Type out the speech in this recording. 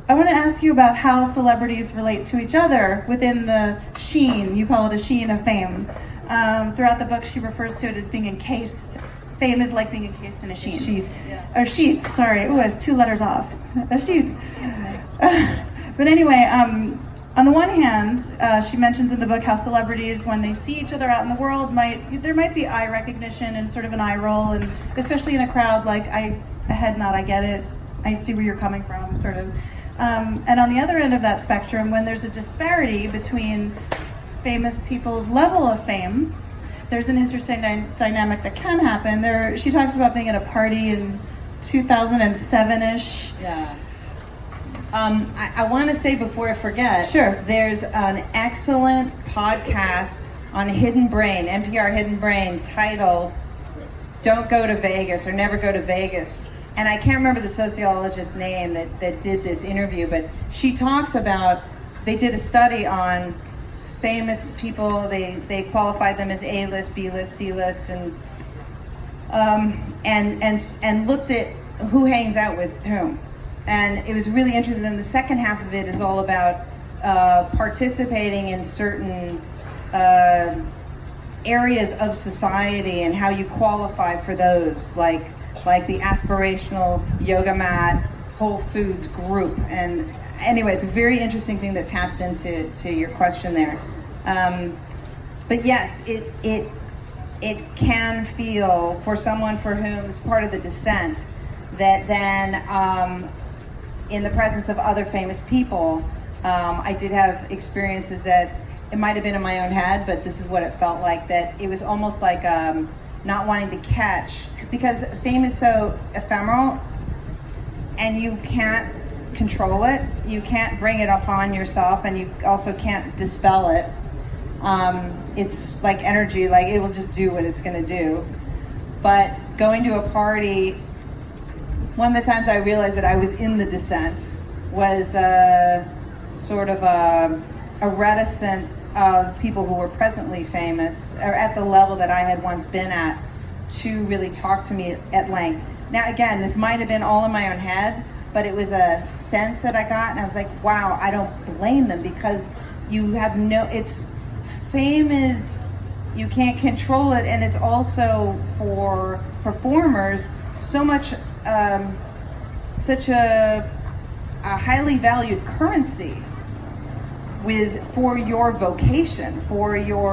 I want to ask you about how celebrities relate to each other within the sheen. You call it a sheen of fame. Throughout the book, she refers to it as being encased. Fame is like being encased in a sheen. Sheath. Yeah. Or sheath, sorry. Ooh, I was 2 letters off. A sheath. But anyway, on the one hand, she mentions in the book how celebrities, when they see each other out in the world, there might be eye recognition and sort of an eye roll, and especially in a crowd, like a head nod, I get it, I see where you're coming from, sort of. And on the other end of that spectrum, when there's a disparity between famous people's level of fame, there's an interesting dynamic that can happen. She talks about being at a party in 2007-ish. Yeah. I want to say before I forget, sure. There's an excellent podcast on Hidden Brain, NPR Hidden Brain, titled Don't Go to Vegas or Never Go to Vegas. And I can't remember the sociologist's name that did this interview, but she talks about, they did a study on famous people. They qualified them as A-list, B-list, C-list, and looked at who hangs out with whom. And it was really interesting. And the second half of it is all about participating in certain areas of society and how you qualify for those, like the aspirational yoga mat, Whole Foods group. And anyway, it's a very interesting thing that taps into your question there. But yes, it can feel, for someone for whom it's part of the descent, that then in the presence of other famous people, I did have experiences that it might have been in my own head, but this is what it felt like, that it was almost like not wanting to catch, because fame is so ephemeral and you can't control it. You can't bring it upon yourself, and you also can't dispel it. It's like energy, like it will just do what it's going to do. But going to a party, one of the times I realized that I was in the descent was sort of a reticence of people who were presently famous, or at the level that I had once been at, to really talk to me at length. Now again, this might have been all in my own head, but it was a sense that I got, and I was like, wow, I don't blame them, because you have fame is, you can't control it, and it's also, for performers, so much, such a highly valued currency for your vocation, for your